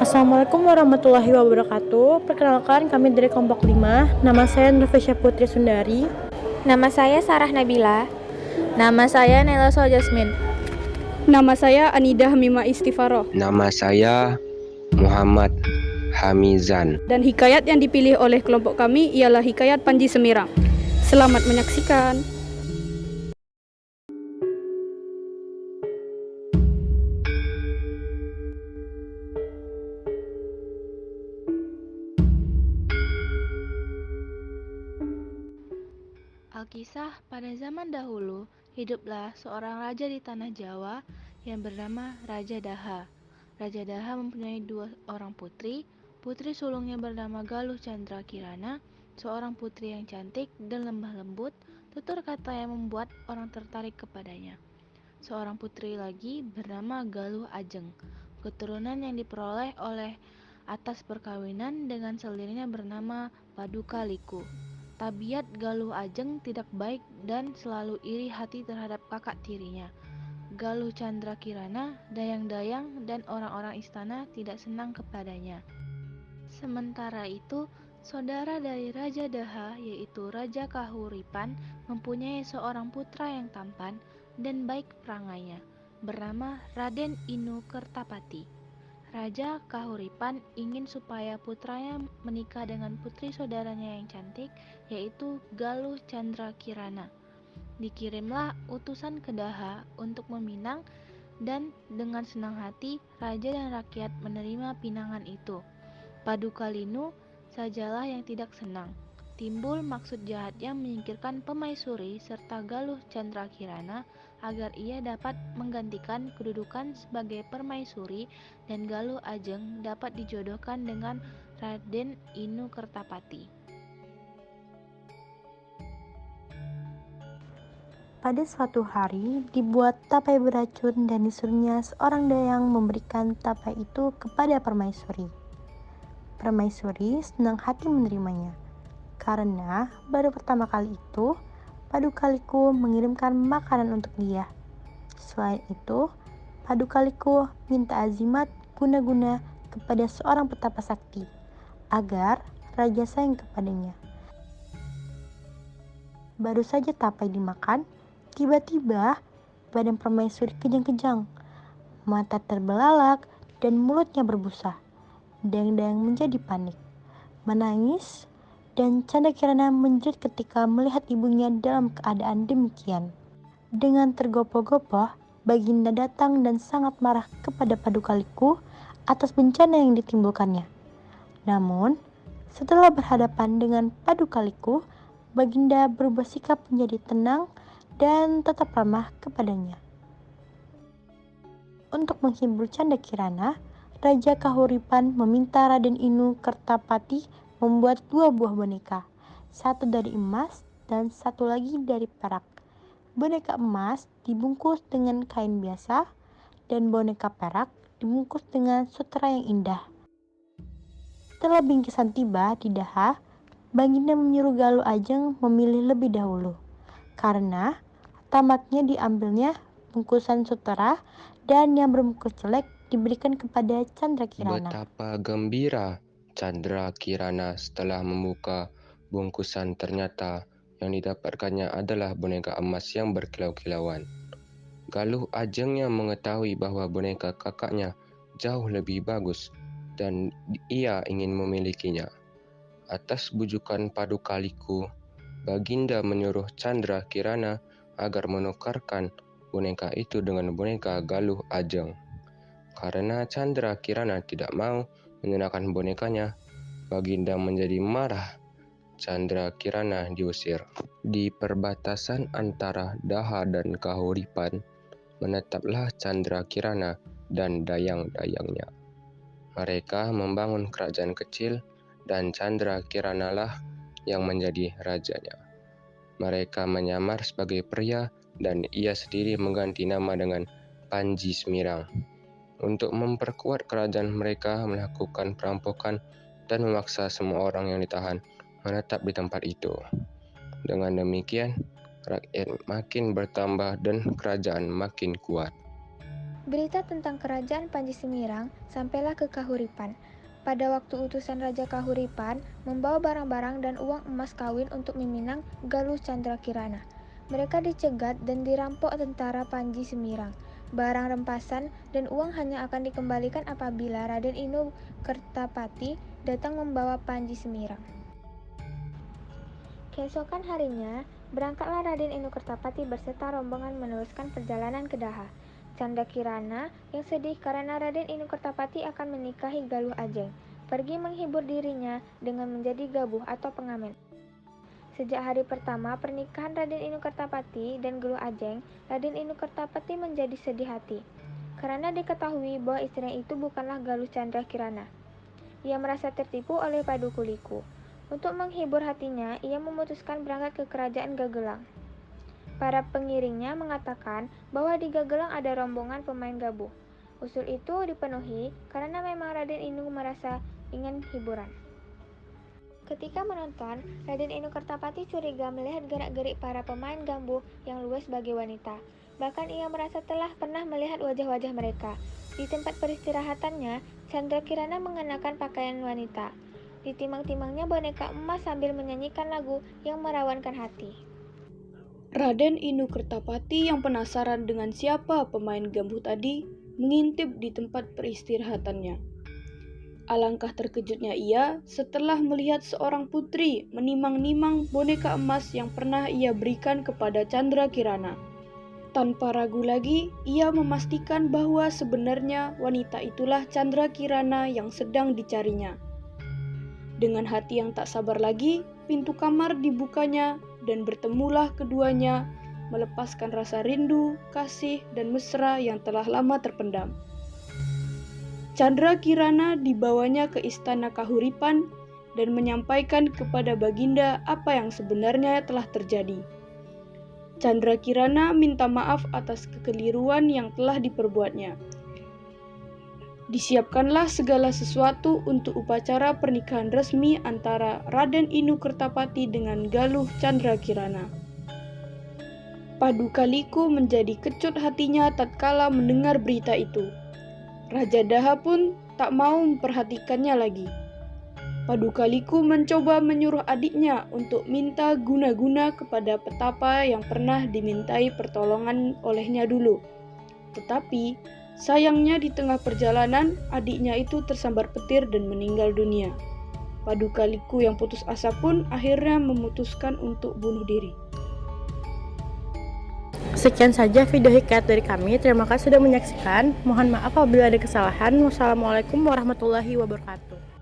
Assalamualaikum warahmatullahi wabarakatuh. Perkenalkan, kami dari kelompok 5. Nama saya Nurfisya Putri Sundari. Nama saya Sarah Nabila. Nama saya Nelso Jasmine. Nama saya Anida Hamimah Istifaroh. Nama saya Muhammad Hamizan. Dan hikayat yang dipilih oleh kelompok kami ialah hikayat Panji Semirang. Selamat menyaksikan. Alkisah, pada zaman dahulu, hiduplah seorang raja di tanah Jawa yang bernama Raja Daha. Raja Daha mempunyai 2 orang putri. Putri sulungnya bernama Galuh Chandra Kirana, seorang putri yang cantik dan lemah lembut, tutur kata yang membuat orang tertarik kepadanya. Seorang putri lagi bernama Galuh Ajeng, keturunan yang diperoleh oleh atas perkawinan dengan selirnya bernama Paduka Liku. Tabiat Galuh Ajeng tidak baik dan selalu iri hati terhadap kakak tirinya, Galuh Chandra Kirana. Dayang-dayang dan orang-orang istana tidak senang kepadanya. Sementara itu, saudara dari Raja Daha, yaitu Raja Kahuripan, mempunyai seorang putra yang tampan dan baik perangainya, bernama Raden Inu Kertapati. Raja Kahuripan ingin supaya putranya menikah dengan putri saudaranya yang cantik, yaitu Galuh Chandra Kirana. Dikirimlah utusan ke Daha untuk meminang, dan dengan senang hati raja dan rakyat menerima pinangan itu. Paduka Linu sajalah yang tidak senang. Timbul maksud jahatnya menyingkirkan Pemaisuri serta Galuh Chandra Kirana agar ia dapat menggantikan kedudukan sebagai permaisuri dan Galuh Ajeng dapat dijodohkan dengan Raden Inu Kertapati. Pada suatu hari, dibuat tapai beracun dan disuruhnya seorang dayang memberikan tapai itu kepada permaisuri. Permaisuri senang hati menerimanya, karena baru pertama kali itu Paduka Liku mengirimkan makanan untuk dia. Selain itu, Paduka Liku minta azimat guna-guna kepada seorang petapa sakti agar raja sayang kepadanya. Baru saja tapai dimakan, tiba-tiba badan permaisuri kejang-kejang, mata terbelalak dan mulutnya berbusa. Dayang-dayang menjadi panik, menangis, dan Chandra Kirana menjerit ketika melihat ibunya dalam keadaan demikian. Dengan tergopoh-gopoh, Baginda datang dan sangat marah kepada Paduka Liku atas bencana yang ditimbulkannya. Namun, setelah berhadapan dengan Paduka Liku, Baginda berubah sikap menjadi tenang dan tetap ramah kepadanya. Untuk menghibur Chandra Kirana, Raja Kahuripan meminta Raden Inu Kertapati membuat 2 buah boneka, satu dari emas dan satu lagi dari perak. Boneka emas dibungkus dengan kain biasa dan boneka perak dibungkus dengan sutera yang indah. Setelah bingkisan tiba di Daha, Baginda menyuruh Galuh Ajeng memilih lebih dahulu, karena tamaknya diambilnya bungkusan sutera dan yang berbungkus jelek diberikan kepada Chandra Kirana. Betapa gembira Chandra Kirana setelah membuka bungkusan, ternyata yang didapatkannya adalah boneka emas yang berkilau-kilauan. Galuh Ajeng yang mengetahui bahwa boneka kakaknya jauh lebih bagus dan ia ingin memilikinya. Atas bujukan Paduka Liku, Baginda menyuruh Chandra Kirana agar menukarkan boneka itu dengan boneka Galuh Ajeng. Karena Chandra Kirana tidak mau menyerahkan bonekanya, Baginda menjadi marah. Chandra Kirana diusir. Di perbatasan antara Daha dan Kahuripan, menetaplah Chandra Kirana dan dayang-dayangnya. Mereka membangun kerajaan kecil dan Chandra Kirana lah yang menjadi rajanya. Mereka menyamar sebagai pria dan ia sendiri mengganti nama dengan Panji Semirang. Untuk memperkuat kerajaan, mereka melakukan perampokan dan memaksa semua orang yang ditahan menetap di tempat itu. Dengan demikian, rakyat makin bertambah dan kerajaan makin kuat. Berita tentang kerajaan Panji Semirang sampailah ke Kahuripan. Pada waktu utusan Raja Kahuripan membawa barang-barang dan uang emas kawin untuk meminang Galuh Candrakirana. Mereka dicegat dan dirampok tentara Panji Semirang. Barang rempasan dan uang hanya akan dikembalikan apabila Raden Inu Kertapati datang membawa Panji Semirang. Keesokan harinya, berangkatlah Raden Inu Kertapati berserta rombongan meneruskan perjalanan ke Daha. Candrakirana yang sedih karena Raden Inu Kertapati akan menikahi Galuh Ajeng, pergi menghibur dirinya dengan menjadi gabuh atau pengamen. Sejak hari pertama pernikahan Raden Inu Kertapati dan Galuh Ajeng, Raden Inu Kertapati menjadi sedih hati, karena diketahui bahwa istrinya itu bukanlah Galuh Candrakirana. Ia merasa tertipu oleh Paduka Liku. Untuk menghibur hatinya, ia memutuskan berangkat ke kerajaan Gagelang. Para pengiringnya mengatakan bahwa di Gagelang ada rombongan pemain gabuh. Usul itu dipenuhi karena memang Raden Inu merasa ingin hiburan. Ketika menonton, Raden Inu Kertapati curiga melihat gerak-gerik para pemain gabuh yang luwes sebagai wanita. Bahkan ia merasa telah pernah melihat wajah-wajah mereka. Di tempat peristirahatannya, Candrakirana mengenakan pakaian wanita. Ditimang-timangnya boneka emas sambil menyanyikan lagu yang merawankan hati. Raden Inu Kertapati yang penasaran dengan siapa pemain gabuh tadi mengintip di tempat peristirahatannya. Alangkah terkejutnya ia setelah melihat seorang putri menimang-nimang boneka emas yang pernah ia berikan kepada Candrakirana. Tanpa ragu lagi, ia memastikan bahwa sebenarnya wanita itulah Candrakirana yang sedang dicarinya. Dengan hati yang tak sabar lagi, pintu kamar dibukanya dan bertemulah keduanya, melepaskan rasa rindu, kasih, dan mesra yang telah lama terpendam. Candrakirana dibawanya ke istana Kahuripan dan menyampaikan kepada Baginda apa yang sebenarnya telah terjadi. Candrakirana minta maaf atas kekeliruan yang telah diperbuatnya. Disiapkanlah segala sesuatu untuk upacara pernikahan resmi antara Raden Inu Kertapati dengan Galuh Candrakirana. Paduka Liku menjadi kecut hatinya tatkala mendengar berita itu. Raja Daha pun tak mau memperhatikannya lagi. Paduka Liku mencoba menyuruh adiknya untuk minta guna-guna kepada petapa yang pernah dimintai pertolongan olehnya dulu. Tetapi sayangnya di tengah perjalanan, adiknya itu tersambar petir dan meninggal dunia. Paduka Liku yang putus asa pun akhirnya memutuskan untuk bunuh diri. Sekian saja video hikayat dari kami. Terima kasih sudah menyaksikan. Mohon maaf apabila ada kesalahan. Wassalamualaikum warahmatullahi wabarakatuh.